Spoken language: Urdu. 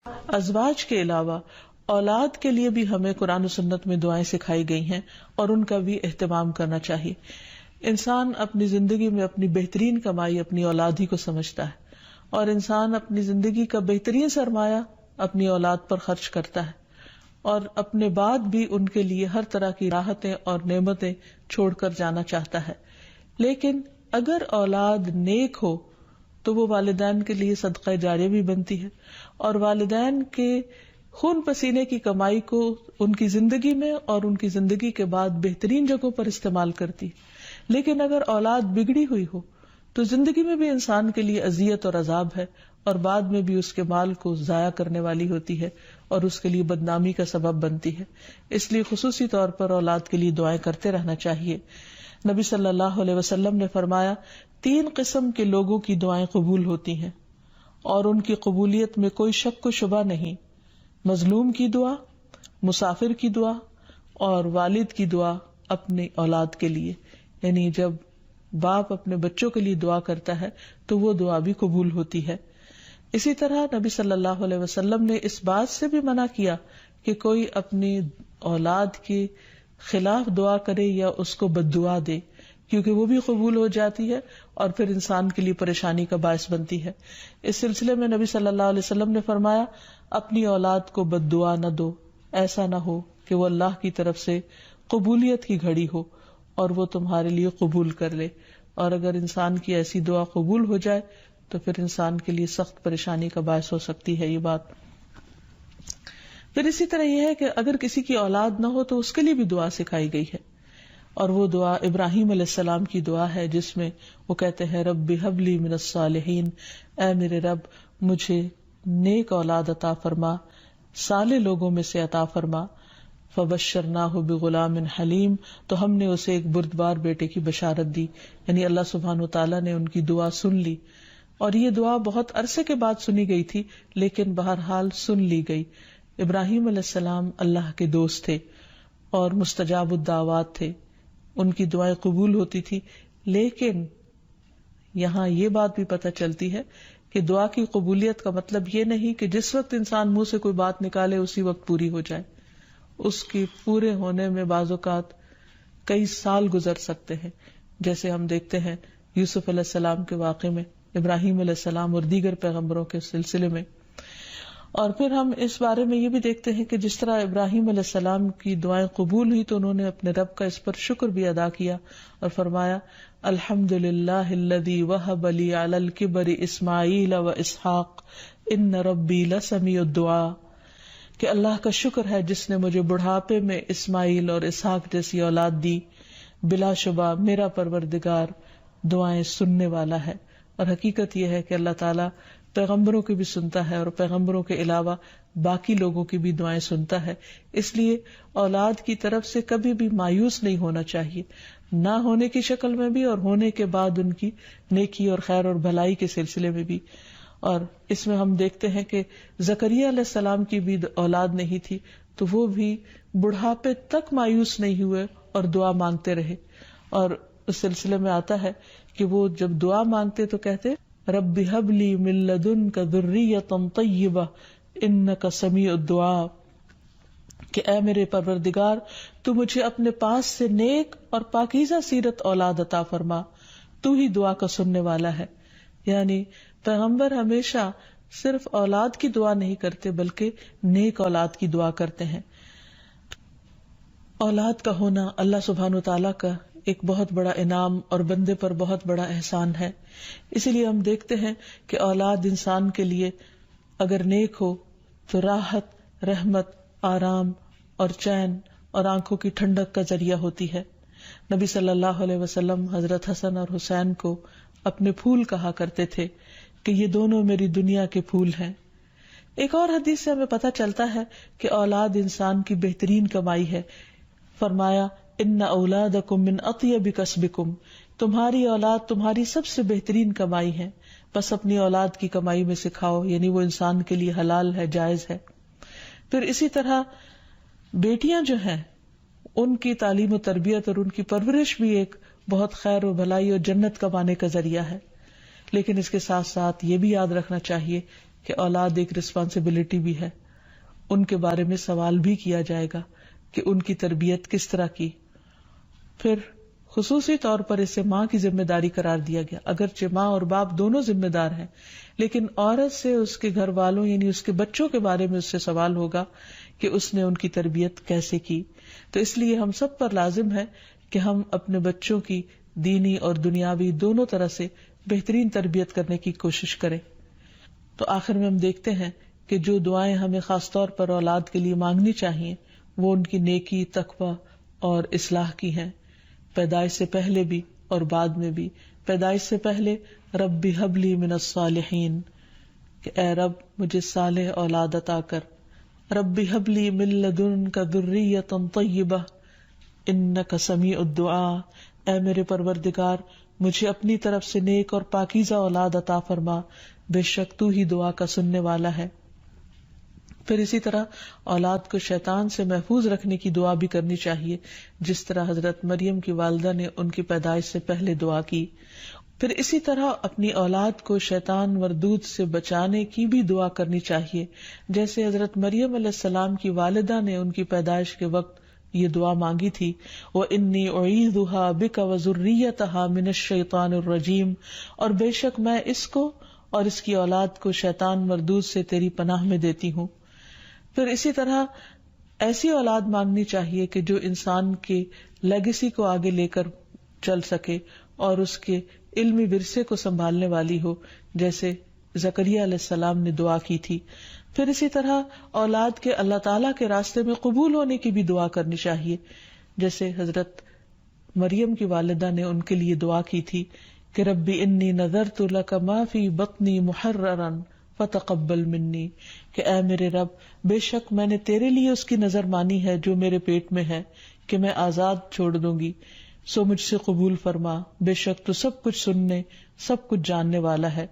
ازواج کے علاوہ اولاد کے لیے بھی ہمیں قرآن و سنت میں دعائیں سکھائی گئی ہیں اور ان کا بھی اہتمام کرنا چاہیے. انسان اپنی زندگی میں اپنی بہترین کمائی اپنی اولاد ہی کو سمجھتا ہے، اور انسان اپنی زندگی کا بہترین سرمایہ اپنی اولاد پر خرچ کرتا ہے، اور اپنے بعد بھی ان کے لیے ہر طرح کی راحتیں اور نعمتیں چھوڑ کر جانا چاہتا ہے. لیکن اگر اولاد نیک ہو تو وہ والدین کے لیے صدقہ جاریہ بھی بنتی ہے، اور والدین کے خون پسینے کی کمائی کو ان کی زندگی میں اور ان کی زندگی کے بعد بہترین جگہوں پر استعمال کرتی ہے. لیکن اگر اولاد بگڑی ہوئی ہو تو زندگی میں بھی انسان کے لیے اذیت اور عذاب ہے، اور بعد میں بھی اس کے مال کو ضائع کرنے والی ہوتی ہے اور اس کے لیے بدنامی کا سبب بنتی ہے. اس لیے خصوصی طور پر اولاد کے لیے دعائیں کرتے رہنا چاہیے. نبی صلی اللہ علیہ وسلم نے فرمایا 3 قسم کے لوگوں کی دعائیں قبول ہوتی ہیں اور ان کی قبولیت میں کوئی شک و شبہ نہیں: مظلوم کی دعا، مسافر کی دعا، اور والد کی دعا اپنی اولاد کے لیے. یعنی جب باپ اپنے بچوں کے لیے دعا کرتا ہے تو وہ دعا بھی قبول ہوتی ہے. اسی طرح نبی صلی اللہ علیہ وسلم نے اس بات سے بھی منع کیا کہ کوئی اپنی اولاد کے خلاف دعا کرے یا اس کو بد دعا دے، کیونکہ وہ بھی قبول ہو جاتی ہے اور پھر انسان کے لیے پریشانی کا باعث بنتی ہے. اس سلسلے میں نبی صلی اللہ علیہ وسلم نے فرمایا: اپنی اولاد کو بد دعا نہ دو، ایسا نہ ہو کہ وہ اللہ کی طرف سے قبولیت کی گھڑی ہو اور وہ تمہارے لیے قبول کر لے. اور اگر انسان کی ایسی دعا قبول ہو جائے تو پھر انسان کے لیے سخت پریشانی کا باعث ہو سکتی ہے یہ بات. پھر اسی طرح یہ ہے کہ اگر کسی کی اولاد نہ ہو تو اس کے لیے بھی دعا سکھائی گئی ہے، اور وہ دعا ابراہیم علیہ السلام کی دعا ہے جس میں وہ کہتے ہیں: رب ہب لی من الصالحین، اے میرے رب مجھے نیک اولاد عطا فرما، صالح لوگوں میں سے عطا فرما. فبشرناہ بغلام حلیم، تو ہم نے اسے ایک بردبار بیٹے کی بشارت دی. یعنی اللہ سبحانہ وتعالیٰ نے ان کی دعا سن لی، اور یہ دعا بہت عرصے کے بعد سنی گئی تھی لیکن بہرحال سن لی گئی. ابراہیم علیہ السلام اللہ کے دوست تھے اور مستجاب الدعوات تھے، ان کی دعائیں قبول ہوتی تھی. لیکن یہاں یہ بات بھی پتہ چلتی ہے کہ دعا کی قبولیت کا مطلب یہ نہیں کہ جس وقت انسان منہ سے کوئی بات نکالے اسی وقت پوری ہو جائے. اس کی پورے ہونے میں بعض اوقات کئی سال گزر سکتے ہیں، جیسے ہم دیکھتے ہیں یوسف علیہ السلام کے واقعے میں، ابراہیم علیہ السلام اور دیگر پیغمبروں کے سلسلے میں. اور پھر ہم اس بارے میں یہ بھی دیکھتے ہیں کہ جس طرح ابراہیم علیہ السلام کی دعائیں قبول ہوئی تو انہوں نے اپنے رب کا اس پر شکر بھی ادا کیا اور فرمایا: الحمد للہ الذی وہب لی علی الکبر اسماعیل و اسحاق ان ربی لسمیع الدعاء، کہ اللہ کا شکر ہے جس نے مجھے بڑھاپے میں اسماعیل اور اسحاق جیسی اولاد دی، بلا شبہ میرا پروردگار دعائیں سننے والا ہے. اور حقیقت یہ ہے کہ اللہ تعالیٰ پیغمبروں کی بھی سنتا ہے اور پیغمبروں کے علاوہ باقی لوگوں کی بھی دعائیں سنتا ہے. اس لیے اولاد کی طرف سے کبھی بھی مایوس نہیں ہونا چاہیے، نہ ہونے کی شکل میں بھی اور ہونے کے بعد ان کی نیکی اور خیر اور بھلائی کے سلسلے میں بھی. اور اس میں ہم دیکھتے ہیں کہ زکریا علیہ السلام کی بھی اولاد نہیں تھی تو وہ بھی بڑھاپے تک مایوس نہیں ہوئے اور دعا مانگتے رہے. اور اس سلسلے میں آتا ہے کہ وہ جب دعا مانگتے تو کہتے: رب ہب لی من لدنک ذریۃ طیبہ انک سمیع الدعاء، کہ اے میرے پروردگار تو مجھے اپنے پاس سے نیک اور پاکیزہ سیرت اولاد عطا فرما، تو ہی دعا کا سننے والا ہے. یعنی پیغمبر ہمیشہ صرف اولاد کی دعا نہیں کرتے بلکہ نیک اولاد کی دعا کرتے ہیں. اولاد کا ہونا اللہ سبحانہ وتعالیٰ کا ایک بہت بڑا انعام اور بندے پر بہت بڑا احسان ہے. اسی لیے ہم دیکھتے ہیں کہ اولاد انسان کے لیے اگر نیک ہو تو راحت، رحمت، آرام اور چین اور آنکھوں کی ٹھنڈک کا ذریعہ ہوتی ہے. نبی صلی اللہ علیہ وسلم حضرت حسن اور حسین کو اپنے پھول کہا کرتے تھے کہ یہ دونوں میری دنیا کے پھول ہیں. ایک اور حدیث سے ہمیں پتہ چلتا ہے کہ اولاد انسان کی بہترین کمائی ہے. فرمایا: ان اولادکم من اطیب کسبکم، تمہاری اولاد تمہاری سب سے بہترین کمائی ہے، بس اپنی اولاد کی کمائی میں سے کھاؤ. یعنی وہ انسان کے لیے حلال ہے، جائز ہے. پھر اسی طرح بیٹیاں جو ہیں ان کی تعلیم و تربیت اور ان کی پرورش بھی ایک بہت خیر و بھلائی اور جنت کمانے کا ذریعہ ہے. لیکن اس کے ساتھ ساتھ یہ بھی یاد رکھنا چاہیے کہ اولاد ایک رسپانسبلٹی بھی ہے، ان کے بارے میں سوال بھی کیا جائے گا کہ ان کی تربیت کس طرح کی. پھر خصوصی طور پر اسے ماں کی ذمہ داری قرار دیا گیا. اگرچہ ماں اور باپ دونوں ذمہ دار ہیں، لیکن عورت سے اس کے گھر والوں یعنی اس کے بچوں کے بارے میں اس سے سوال ہوگا کہ اس نے ان کی تربیت کیسے کی. تو اس لیے ہم سب پر لازم ہے کہ ہم اپنے بچوں کی دینی اور دنیاوی دونوں طرح سے بہترین تربیت کرنے کی کوشش کریں. تو آخر میں ہم دیکھتے ہیں کہ جو دعائیں ہمیں خاص طور پر اولاد کے لیے مانگنی چاہیے وہ ان کی نیکی، تقوی اور اصلاح کی ہیں، پیدائش سے پہلے بھی اور بعد میں بھی. پیدائش سے پہلے رب ہب لی من الصالحین، کہ اے رب مجھے صالح اولاد عطا کر. رب ہب لی من لدنک ذریۃ طیبہ انک سمیع الدعاء، اے میرے پروردگار مجھے اپنی طرف سے نیک اور پاکیزہ اولاد عطا فرما، بے شک تو ہی دعا کا سننے والا ہے. پھر اسی طرح اولاد کو شیطان سے محفوظ رکھنے کی دعا بھی کرنی چاہیے، جس طرح حضرت مریم کی والدہ نے ان کی پیدائش سے پہلے دعا کی. پھر اسی طرح اپنی اولاد کو شیطان مردود سے بچانے کی بھی دعا کرنی چاہیے، جیسے حضرت مریم علیہ السلام کی والدہ نے ان کی پیدائش کے وقت یہ دعا مانگی تھی، وَإِنِّي أُعِيذُهَا بِكَ وَذُرِّيَّتَهَا مِنَ الشَّيْطَانِ الرَّجِيمِ، اور بے شک میں اس کو اور اس کی اولاد کو شیطان مردود سے تیری پناہ میں دیتی ہوں. پھر اسی طرح ایسی اولاد مانگنی چاہیے کہ جو انسان کے لیگیسی کو آگے لے کر چل سکے اور اس کے علمی ورثے کو سنبھالنے والی ہو، جیسے زکریا علیہ السلام نے دعا کی تھی. پھر اسی طرح اولاد کے اللہ تعالیٰ کے راستے میں قبول ہونے کی بھی دعا کرنی چاہیے، جیسے حضرت مریم کی والدہ نے ان کے لیے دعا کی تھی کہ ربی انی نذرت لک ما فی بطنی محررا فتقبل منی، کہ اے میرے رب بے شک میں نے تیرے لیے اس کی نظر مانی ہے جو میرے پیٹ میں ہے کہ میں آزاد چھوڑ دوں گی، سو مجھ سے قبول فرما، بے شک تو سب کچھ سننے سب کچھ جاننے والا ہے.